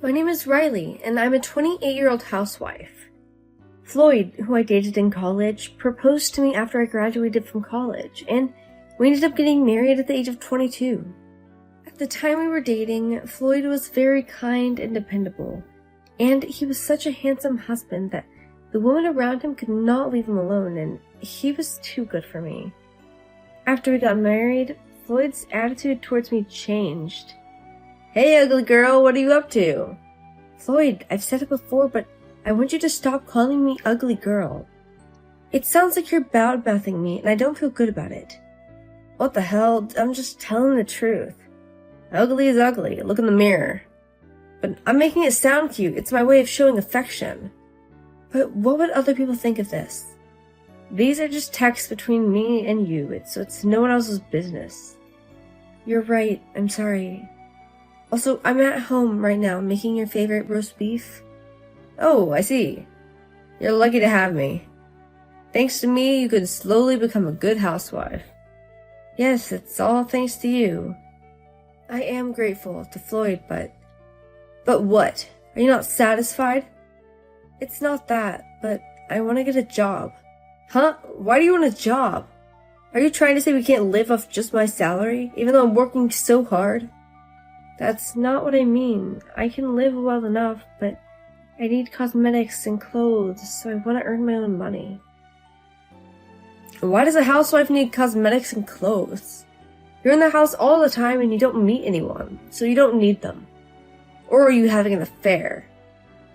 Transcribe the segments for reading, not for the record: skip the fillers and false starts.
My name is Riley, and I'm a 28-year-old housewife. Floyd, who I dated in college, proposed to me after I graduated from college, and we ended up getting married at the age of 22. At the time we were dating, Floyd was very kind and dependable, and he was such a handsome husband that the women around him could not leave him alone, and he was too good for me. After we got married, Floyd's attitude towards me changed. "Hey, ugly girl, what are you up to?" "Floyd, I've said it before, but I want you to stop calling me ugly girl. It sounds like you're bad-mouthing me, and I don't feel good about it." "What the hell? I'm just telling the truth. Ugly is ugly. Look in the mirror." "But I'm making it sound cute. It's my way of showing affection." "But what would other people think of this?" "These are just texts between me and you, so it's no one else's business." "You're right. I'm sorry. Also, I'm at home right now making your favorite roast beef." "Oh, I see. You're lucky to have me. Thanks to me, you could slowly become a good housewife." "Yes, it's all thanks to you." "I am grateful to Floyd, but..." "But what? Are you not satisfied?" "It's not that, but I want to get a job." "Huh? Why do you want a job? Are you trying to say we can't live off just my salary, even though I'm working so hard?" "That's not what I mean. I can live well enough, but I need cosmetics and clothes, so I want to earn my own money." "Why does a housewife need cosmetics and clothes? You're in the house all the time and you don't meet anyone, so you don't need them. Or are you having an affair?"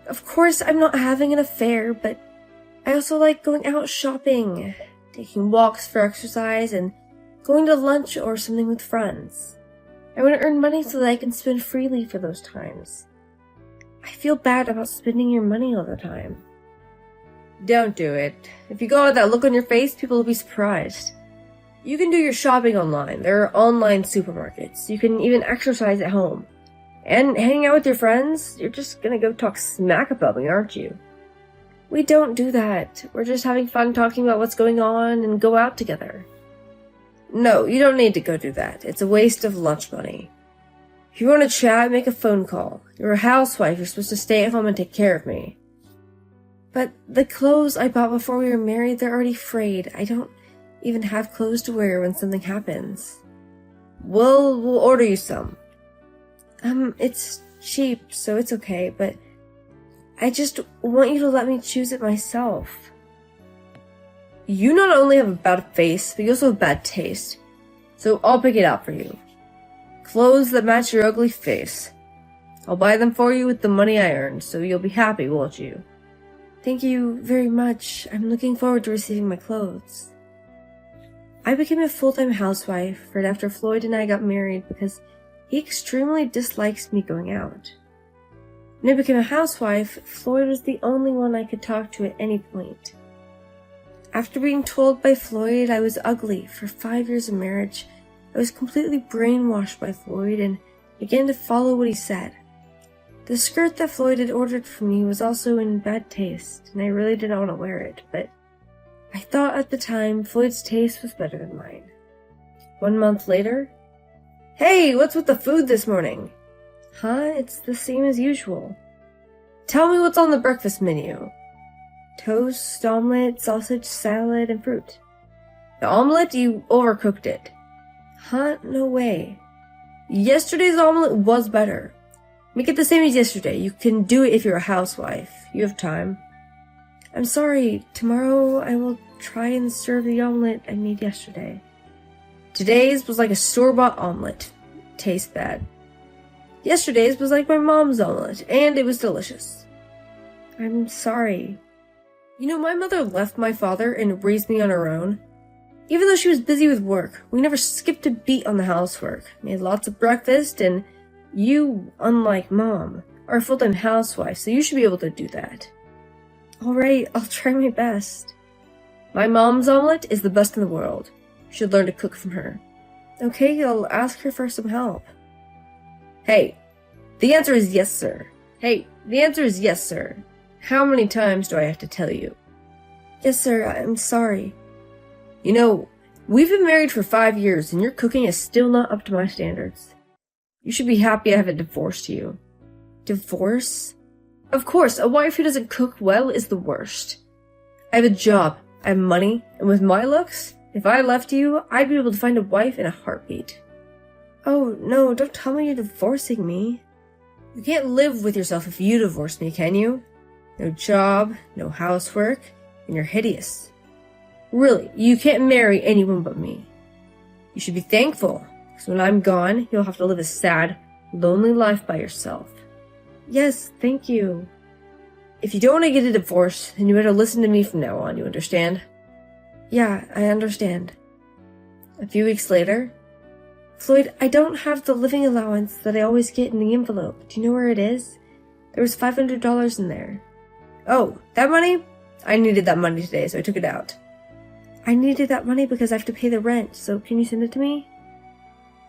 "Of course I'm not having an affair, but I also like going out shopping, taking walks for exercise, and going to lunch or something with friends. I want to earn money so that I can spend freely for those times. I feel bad about spending your money all the time." "Don't do it. If you go out with that look on your face, people will be surprised. You can do your shopping online. There are online supermarkets. You can even exercise at home. And hang out with your friends, you're just gonna go talk smack about me, aren't you?" "We don't do that. We're just having fun talking about what's going on and go out together." "No, you don't need to go do that. It's a waste of lunch money. If you want to chat, make a phone call. You're a housewife. You're supposed to stay at home and take care of me." "But the clothes I bought before we were married, they're already frayed. I don't even have clothes to wear when something happens." "We'll order you some." It's cheap, so it's okay, but I just want you to let me choose it myself." "You not only have a bad face, but you also have bad taste. So I'll pick it out for you. Clothes that match your ugly face. I'll buy them for you with the money I earned, so you'll be happy, won't you?" "Thank you very much. I'm looking forward to receiving my clothes." I became a full-time housewife right after Floyd and I got married because he extremely dislikes me going out. When I became a housewife, Floyd was the only one I could talk to at any point. After being told by Floyd I was ugly for 5 years of marriage, I was completely brainwashed by Floyd and began to follow what he said. The skirt that Floyd had ordered for me was also in bad taste, and I really didn't want to wear it, but I thought at the time Floyd's taste was better than mine. 1 month later, "Hey, what's with the food this morning?" "Huh? It's the same as usual." "Tell me what's on the breakfast menu." "Toast, omelet, sausage, salad, and fruit." "The omelet? You overcooked it." "Huh? No way." "Yesterday's omelet was better. Make it the same as yesterday. You can do it if you're a housewife. You have time." "I'm sorry. Tomorrow I will try and serve the omelet I made yesterday." "Today's was like a store-bought omelet. Tastes bad. Yesterday's was like my mom's omelet, and it was delicious." "I'm sorry." You know, my mother left my father and raised me on her own. Even though she was busy with work, we never skipped a beat on the housework. Made lots of breakfast, and you, unlike Mom, are a full-time housewife, so you should be able to do that. "Alright, I'll try my best." My mom's omelet is the best in the world. You should learn to cook from her. Okay, I'll ask her for some help. Hey, the answer is yes, sir. Hey, the answer is yes, sir. How many times do I have to tell you? Yes, sir, I'm sorry. You know, we've been married for 5 years and your cooking is still not up to my standards. You should be happy I haven't divorced you. Divorce? Of course, a wife who doesn't cook well is the worst. I have a job, I have money, and with my looks, if I left you, I'd be able to find a wife in a heartbeat. Oh, no, don't tell me you're divorcing me. You can't live with yourself if you divorce me, can you? No job, no housework, and you're hideous. Really, you can't marry anyone but me. You should be thankful, because when I'm gone, you'll have to live a sad, lonely life by yourself. Yes, thank you. If you don't want to get a divorce, then you better listen to me from now on, you understand? Yeah, I understand. A few weeks later, Floyd, I don't have the living allowance that I always get in the envelope. Do you know where it is? There was $500 in there. Oh, that money? I needed that money today, so I took it out. I needed that money because I have to pay the rent, so can you send it to me?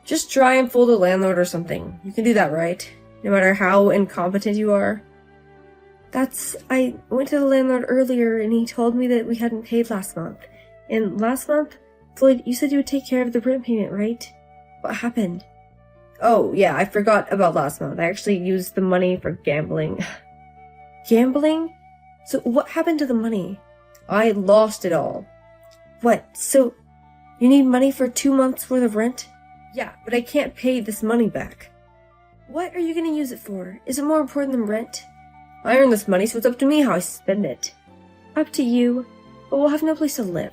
Just try and fool the landlord or something. You can do that, right? No matter how incompetent you are. I went to the landlord earlier and he told me that we hadn't paid last month. And last month, Floyd, you said you would take care of the rent payment, right? What happened? Oh, yeah, I forgot about last month. I actually used the money for gambling. Gambling? So what happened to the money? I lost it all. What? So you need money for 2 months worth of rent? Yeah, but I can't pay this money back. What are you going to use it for? Is it more important than rent? I earn this money, so it's up to me how I spend it. Up to you, but we'll have no place to live.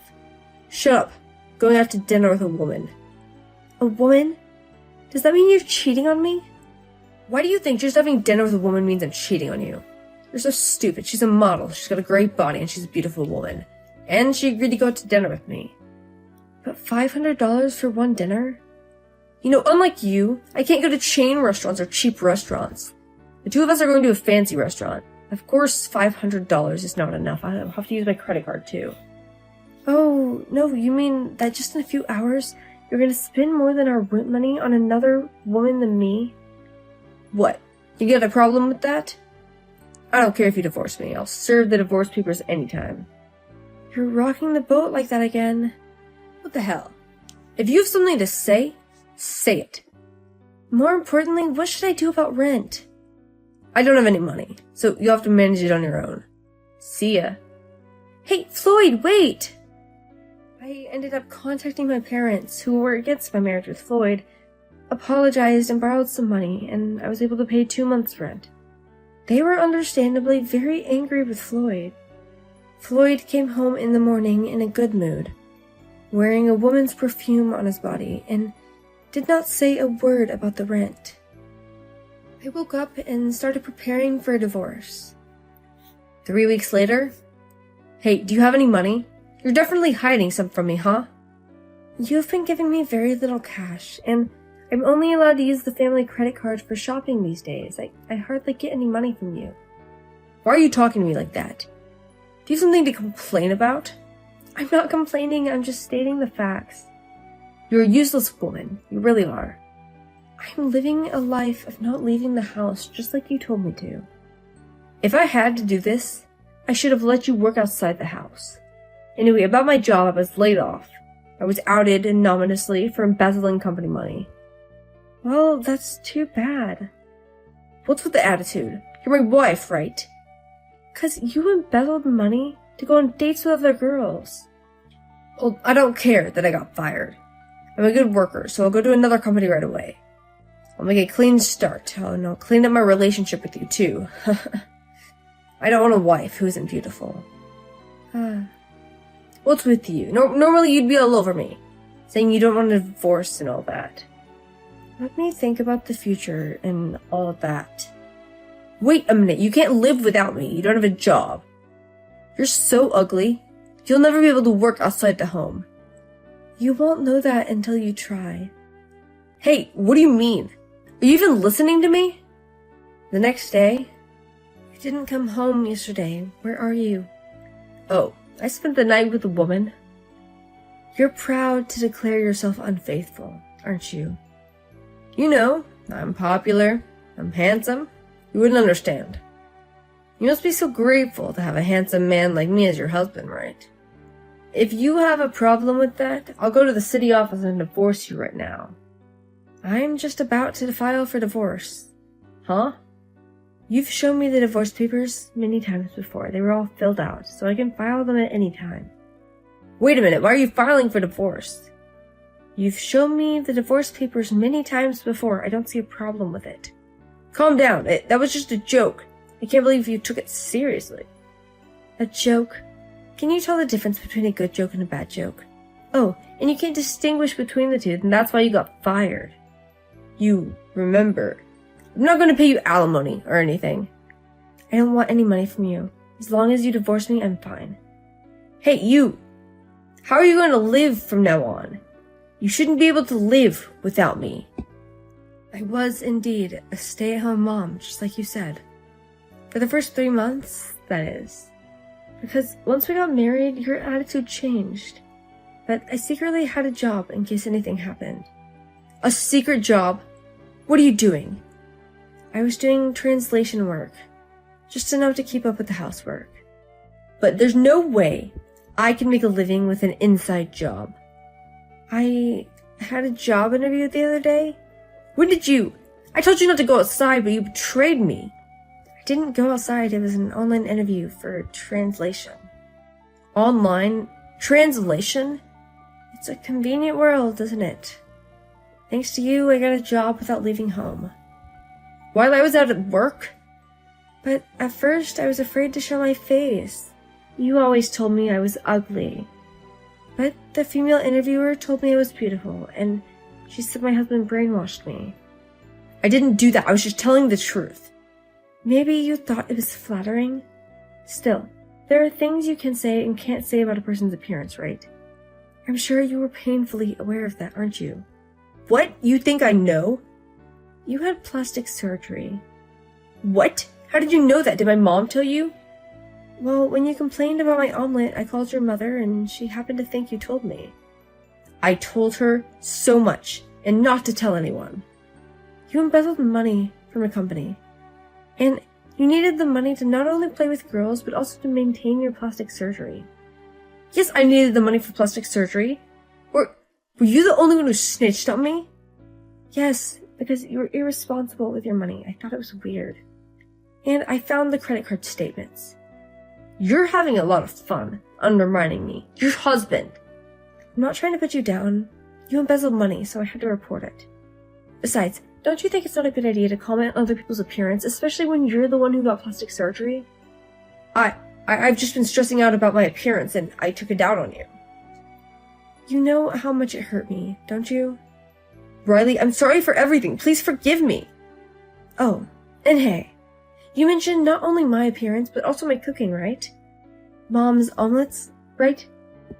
Shut up. Going out to dinner with a woman. A woman? Does that mean you're cheating on me? Why do you think just having dinner with a woman means I'm cheating on you? You're so stupid. She's a model. She's got a great body, and she's a beautiful woman. And she agreed to go out to dinner with me. But $500 for one dinner? You know, unlike you, I can't go to chain restaurants or cheap restaurants. The two of us are going to a fancy restaurant. Of course, $500 is not enough. I'll have to use my credit card, too. Oh, no, you mean that just in a few hours, you're going to spend more than our rent money on another woman than me? What? You got a problem with that? I don't care if you divorce me. I'll serve the divorce papers anytime. You're rocking the boat like that again. What the hell? If you have something to say, say it. More importantly, what should I do about rent? I don't have any money, so you'll have to manage it on your own. See ya. Hey, Floyd, wait! I ended up contacting my parents, who were against my marriage with Floyd, apologized and borrowed some money, and I was able to pay 2 months' rent. They were understandably very angry with Floyd. Floyd came home in the morning in a good mood, wearing a woman's perfume on his body, and did not say a word about the rent. I woke up and started preparing for a divorce. 3 weeks later, hey, do you have any money? You're definitely hiding some from me, huh? You've been giving me very little cash, and I'm only allowed to use the family credit card for shopping these days. I hardly get any money from you. Why are you talking to me like that? Do you have something to complain about? I'm not complaining, I'm just stating the facts. You're a useless woman. You really are. I'm living a life of not leaving the house, just like you told me to. If I had to do this, I should have let you work outside the house. Anyway, about my job, I was laid off. I was outed anonymously for embezzling company money. Well, that's too bad. What's with the attitude? You're my wife, right? 'Cause you embezzled money to go on dates with other girls. Well, I don't care that I got fired. I'm a good worker, so I'll go to another company right away. I'll make a clean start. And I'll clean up my relationship with you, too. I don't want a wife who isn't beautiful. What's with you? Normally you'd be all over me, saying you don't want a divorce and all that. Let me think about the future and all of that. Wait a minute, you can't live without me. You don't have a job. You're so ugly. You'll never be able to work outside the home. You won't know that until you try. Hey, what do you mean? Are you even listening to me? The next day, you didn't come home yesterday. Where are you? Oh, I spent the night with a woman. You're proud to declare yourself unfaithful, aren't you? You know, I'm popular. I'm handsome. You wouldn't understand. You must be so grateful to have a handsome man like me as your husband, right? If you have a problem with that, I'll go to the city office and divorce you right now. I'm just about to file for divorce. Huh? You've shown me the divorce papers many times before. They were all filled out, so I can file them at any time. Wait a minute, why are you filing for divorce? You've shown me the divorce papers many times before. I don't see a problem with it. Calm down. That was just a joke. I can't believe you took it seriously. A joke? Can you tell the difference between a good joke and a bad joke? Oh, and you can't distinguish between the two, and that's why you got fired. You remember. I'm not going to pay you alimony or anything. I don't want any money from you. As long as you divorce me, I'm fine. Hey, you! How are you going to live from now on? You shouldn't be able to live without me. I was indeed a stay-at-home mom, just like you said. For the first 3 months, that is. Because once we got married, your attitude changed. But I secretly had a job in case anything happened. A secret job? What are you doing? I was doing translation work. Just enough to keep up with the housework. But there's no way I can make a living with an inside job. I had a job interview the other day. When did you? I told you not to go outside, but you betrayed me. I didn't go outside. It was an online interview for translation. Online? Translation? It's a convenient world, isn't it? Thanks to you, I got a job without leaving home. While I was out at work? But at first, I was afraid to show my face. You always told me I was ugly. But the female interviewer told me I was beautiful, and she said my husband brainwashed me. I didn't do that. I was just telling the truth. Maybe you thought it was flattering? Still, there are things you can say and can't say about a person's appearance, right? I'm sure you were painfully aware of that, aren't you? What? You think I know? You had plastic surgery. What? How did you know that? Did my mom tell you? Well, when you complained about my omelet, I called your mother, and she happened to think you told me. I told her so much, and not to tell anyone. You embezzled money from a company. And you needed the money to not only play with girls, but also to maintain your plastic surgery. Yes, I needed the money for plastic surgery. Were you the only one who snitched on me? Yes, because you were irresponsible with your money. I thought it was weird. And I found the credit card statements. You're having a lot of fun undermining me. Your husband. I'm not trying to put you down. You embezzled money, so I had to report it. Besides, don't you think it's not a good idea to comment on other people's appearance, especially when you're the one who got plastic surgery? I've just been stressing out about my appearance, and I took it out on you. You know how much it hurt me, don't you? Riley, I'm sorry for everything. Please forgive me. Oh, and hey, you mentioned not only my appearance, but also my cooking, right? Mom's omelets, right?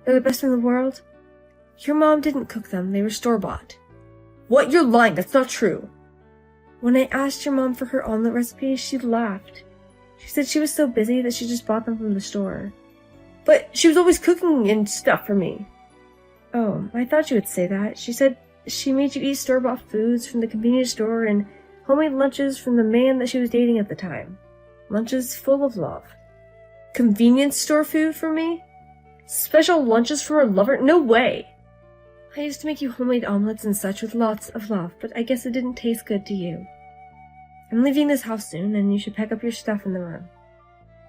They're the best in the world. Your mom didn't cook them. They were store-bought. What? You're lying. That's not true. When I asked your mom for her omelet recipe, she laughed. She said she was so busy that she just bought them from the store. But she was always cooking and stuff for me. Oh, I thought you would say that. She said she made you eat store-bought foods from the convenience store and homemade lunches from the man that she was dating at the time. Lunches full of love. Convenience store food for me? Special lunches for her lover? No way! I used to make you homemade omelets and such with lots of love, but I guess it didn't taste good to you. I'm leaving this house soon, and you should pack up your stuff in the room.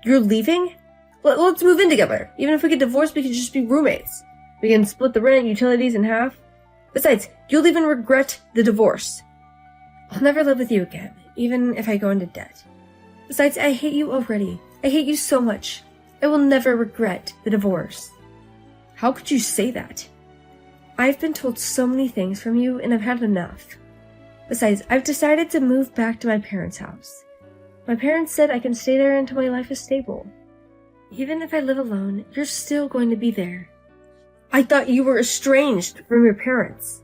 You're leaving? Let's move in together. Even if we get divorced, we can just be roommates. We can split the rent and utilities in half. Besides, you'll even regret the divorce. I'll never live with you again, even if I go into debt. Besides, I hate you already. I hate you so much. I will never regret the divorce. How could you say that? I've been told so many things from you, and I've had enough. Besides, I've decided to move back to my parents' house. My parents said I can stay there until my life is stable. Even if I live alone, you're still going to be there. I thought you were estranged from your parents.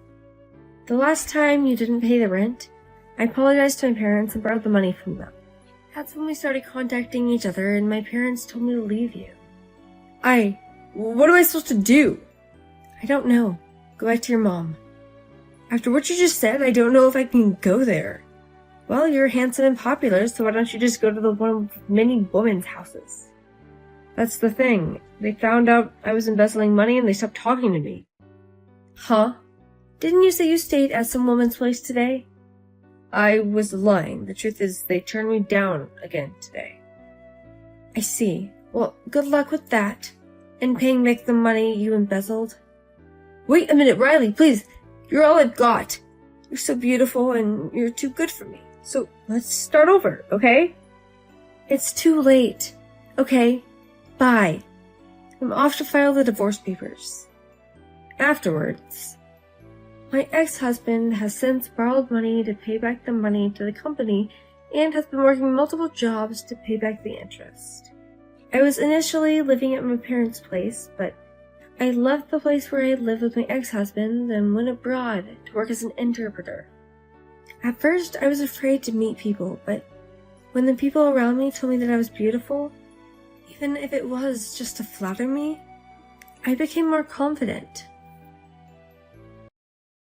The last time you didn't pay the rent, I apologized to my parents and borrowed the money from them. That's when we started contacting each other, and my parents told me to leave you. What am I supposed to do? I don't know. Go back to your mom. After what you just said, I don't know if I can go there. Well, you're handsome and popular, so why don't you just go to the one of many women's houses? That's the thing. They found out I was embezzling money and they stopped talking to me. Huh? Didn't you say you stayed at some woman's place today? I was lying. The truth is, they turned me down again today. I see. Well, good luck with that. And paying back the money you embezzled. Wait a minute, Riley, please. You're all I've got. You're so beautiful and you're too good for me. So let's start over, okay? It's too late. Okay, bye. I'm off to file the divorce papers. Afterwards, my ex-husband has since borrowed money to pay back the money to the company and has been working multiple jobs to pay back the interest. I was initially living at my parents' place, but I left the place where I lived with my ex-husband and went abroad to work as an interpreter. At first, I was afraid to meet people, but when the people around me told me that I was beautiful, even if it was just to flatter me, I became more confident.